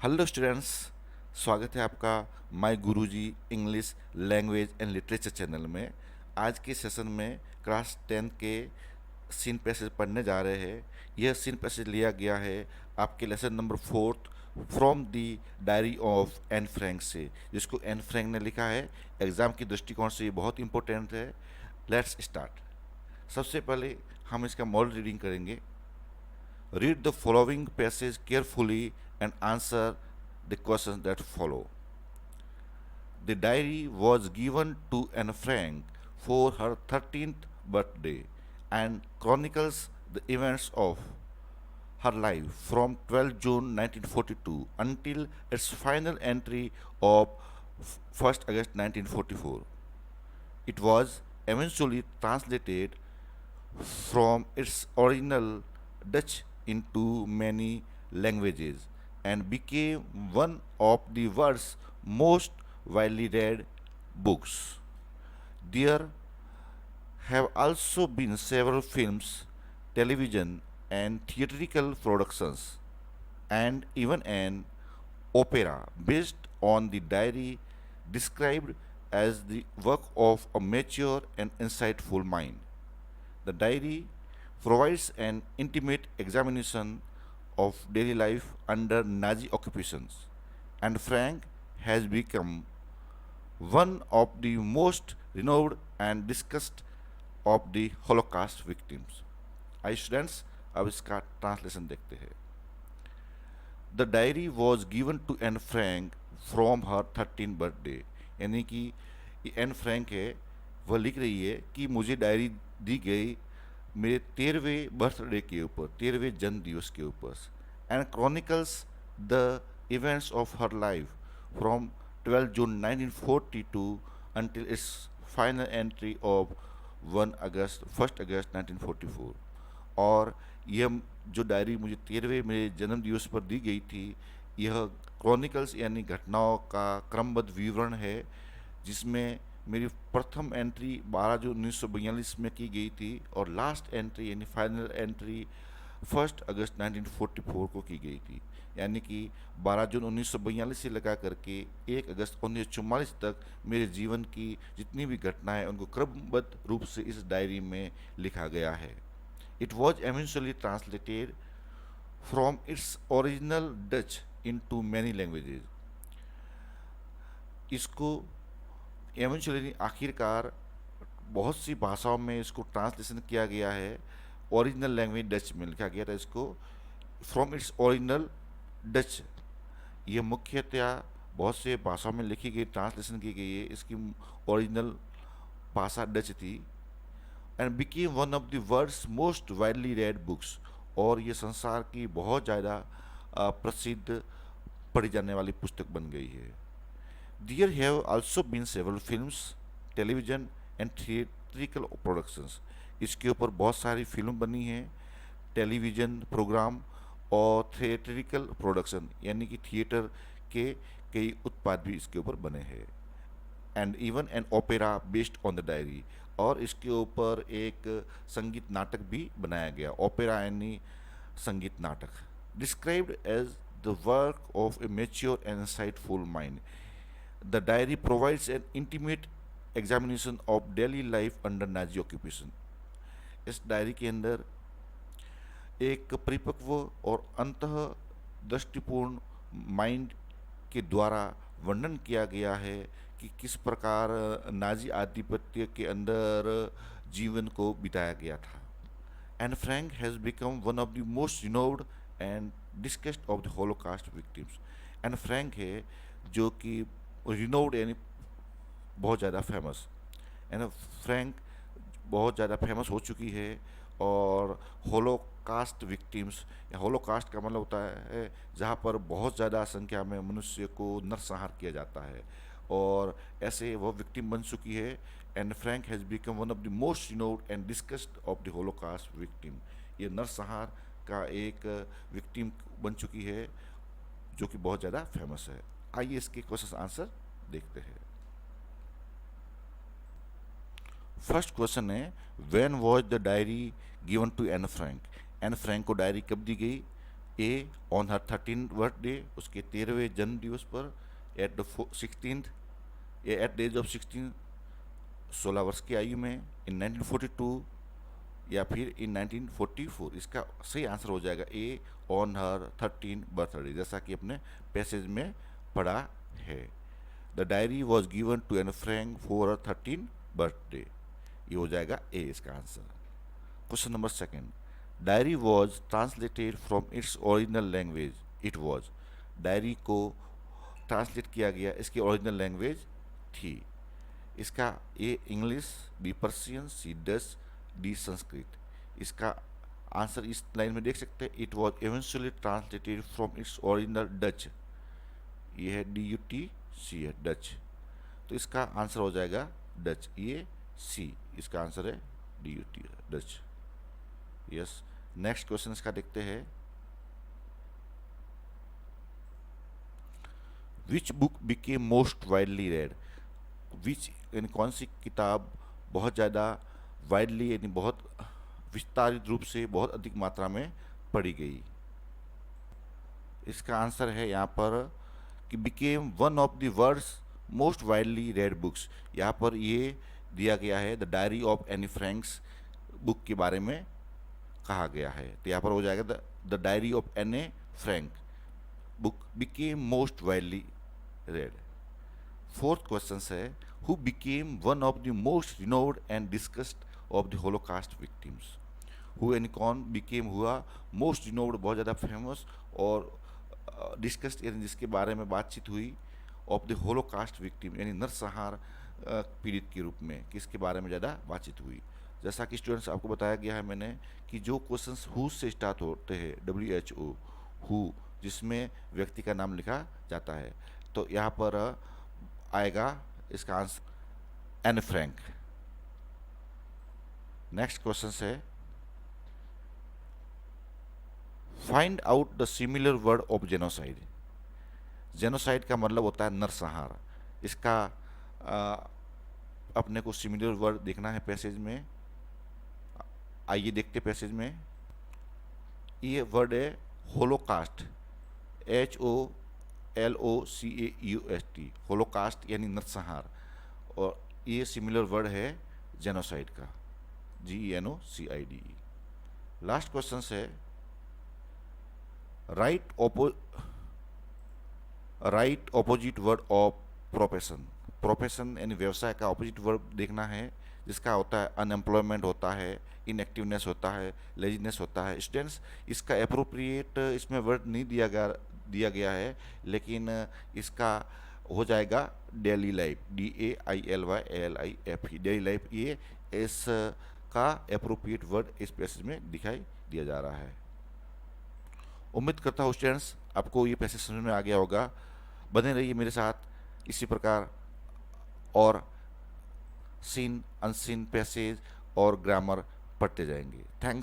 Hello students, स्वागत है आपका my Guruji English language and literature channel में। आज के सेशन में क्लास 10 के सीन पैसेज पढ़ने जा रहे हैं। यह सीन पैसेज लिया गया है आपके lesson number 4 from the diary of Anne Frank से, जिसको एन फ्रैंक ने लिखा है। एग्ज़ाम की दृष्टिकोण से ये बहुत इंपॉर्टेंट है। Let's start. सबसे पहले हम इसका मॉडल रीडिंग करेंगे। Read the following passage carefully and answer the questions that follow. The diary was given to Anne Frank for her 13th birthday and chronicles the events of her life from 12 June 1942 until its final entry of 1st August 1944. It was eventually translated from its original Dutch into many languages and became one of the world's most widely read books. There have also been several films, television, and theatrical productions, and even an opera based on the diary, described as the work of a mature and insightful mind. The diary provides an intimate examination of daily life under Nazi occupations, and Frank has become one of the most renowned and discussed of the Holocaust victims. आइए students, अब इसका translation देखते हैं। The diary was given to Anne Frank from her 13 birthday, यानी कि Anne Frank है, वह लिख रही है कि मुझे डायरी दी गई मेरे 13वें बर्थडे के ऊपर, 13वें जन्म दिवस के ऊपर। And chronicles the events of her life from 12 June 1942 until its final entry of 1 अगस्त 1944। और यह जो डायरी मुझे 13वें मेरे जन्म दिवस पर दी गई थी, यह क्रॉनिकल्स यानी घटनाओं का क्रमबद्ध विवरण है, जिसमें मेरी प्रथम एंट्री 12 जून 1942 में की गई थी और लास्ट एंट्री यानी फाइनल एंट्री 1 अगस्त 1944 को की गई थी। यानी कि 12 जून 1942 से लगा करके 1 अगस्त 1944 तक मेरे जीवन की जितनी भी घटनाएं उनको क्रमबद्ध रूप से इस डायरी में लिखा गया है। It was eventually translated from its original Dutch into many languages. इसको eventually आखिरकार बहुत सी भाषाओं में इसको ट्रांसलेशन किया गया है। ओरिजिनल लैंग्वेज डच में लिखा गया था इसको, फ्रॉम इट्स ओरिजिनल डच। ये मुख्यतया बहुत से भाषाओं में लिखी गई, ट्रांसलेशन की गई है। इसकी ओरिजिनल भाषा डच थी। And became one of the world's most widely read books, और ये संसार की बहुत ज़्यादा प्रसिद्ध पढ़ी जाने वाली पुस्तक बन गई है। There have also been several films, television and theatrical productions. इसके ऊपर बहुत सारी फिल्म बनी हैं, टेलीविज़न प्रोग्राम और थिएट्रिकल प्रोडक्शन यानी कि थिएटर के कई उत्पाद भी इसके ऊपर बने हैं। And even an opera based on the diary, और इसके ऊपर एक संगीत नाटक भी बनाया गया। ओपेरा यानी संगीत नाटक। Described as the work of a mature and insightful mind, the diary provides an intimate examination of daily life under Nazi occupation. इस डायरी के अंदर एक परिपक्व और अंतः दृष्टिपूर्ण माइंड के द्वारा वर्णन किया गया है कि किस प्रकार नाजी आधिपत्य के अंदर जीवन को बिताया गया था। And Frank has become one of the most renowned and discussed of the Holocaust victims. And Frank है जो कि रिनोव्ड यानी बहुत ज़्यादा फेमस, एंड फ्रैंक बहुत ज़्यादा फेमस हो चुकी है। और होलोकास्ट विक्टिम्स, या होलोकास्ट का मतलब होता है जहाँ पर बहुत ज़्यादा संख्या में मनुष्य को नरसंहार किया जाता है, और ऐसे वह विक्टिम बन चुकी है। And Frank has become one of the most renowned and discussed of the Holocaust victim. ये नरसंहार का एक विक्टिम बन चुकी है जो कि बहुत ज़्यादा फेमस है। आइए इसके क्वेश्चन आंसर देखते हैं। फर्स्ट क्वेश्चन है, when was the diary given to Anne Frank. Anne Frank को डायरी कब दी गई? ए ऑन हर 13th बर्थडे, उसके 13वें जन्म दिवस पर, at the 16th, at the age of 16, 16 वर्ष की आयु में, इन 1942, या फिर इन 1944। इसका सही आंसर हो जाएगा ए ऑन हर 13 बर्थडे, जैसा कि अपने पैसेज में पढ़ा है। The diary was given to Anne Frank for her 13 birthday, ये हो जाएगा ए इसका answer. Question number second, diary was translated from its original language, it was. Diary को ट्रांसलेट किया गया, इसकी ओरिजिनल लैंग्वेज थी। इसका A English, B Persian, C Dutch, D Sanskrit. इसका आंसर इस लाइन में देख सकते हैं, it was eventually translated from its original Dutch, ये है DUTC है डच, तो इसका आंसर हो जाएगा डच, ये सी इसका आंसर है, DUT Dutch. Yes, next question इसका देखते हैं, which book became most widely read, which यानी कौन सी किताब बहुत ज़्यादा वाइडली यानी बहुत विस्तारित रूप से बहुत अधिक मात्रा में पढ़ी गई। इसका आंसर है यहाँ पर कि became one of the world's most widely read books. यहाँ पर ये दिया गया है the diary of Anne Frank's book के बारे में कहा गया है, तो यहाँ पर हो जाएगा the diary of Anne Frank book became most widely read. Fourth question है, who became one of the most renowned and discussed of the Holocaust victims. Who यानी कौन, बिकेम हुआ, मोस्ट रिनोड बहुत ज़्यादा फेमस, और डिस्कस्ड यानी जिसके बारे में बातचीत हुई, ऑफ द होलोकास्ट विक्टिम यानी नरसंहार पीड़ित के रूप में किसके बारे में ज़्यादा बातचीत हुई। जैसा कि स्टूडेंट्स आपको बताया गया है मैंने कि जो क्वेश्चंस हु से स्टार्ट होते हैं, WHO हु, जिसमें व्यक्ति का नाम लिखा जाता है, तो यहाँ पर आएगा इसका answer Anne Frank. Next question है, find out the similar word of genocide. Genocide का मतलब होता है नरसंहार। इसका अपने को सिमिलर वर्ड देखना है पैसेज में, आइए देखते पैसेज में। ये वर्ड है होलोकास्ट, HOLOCAUST, होलोकास्ट यानी नरसंहार, और ये सिमिलर वर्ड है जेनोसाइड का, GENOCIDE। लास्ट क्वेश्चन है, right opposite word of profession. Profession यानी व्यवसाय का ऑपोजिट वर्ड देखना है, जिसका होता है अनएम्प्लॉयमेंट होता है, इनएक्टिवनेस होता है, लेजीनेस होता है। स्टूडेंट्स, इसका अप्रोप्रिएट इसमें वर्ड नहीं दिया गया है, लेकिन इसका हो जाएगा daily life, DAILYLIFE, daily life, ये इस का अप्रोप्रिएट वर्ड इस पैसेज में दिखाई दिया जा रहा है। उम्मीद करता हूँ स्टूडेंट्स आपको ये पैसेज समझ में आ गया होगा। बने रहिए मेरे साथ इसी प्रकार, और सीन अनसीन पैसेज और ग्रामर पढ़ते जाएंगे। थैंक्स।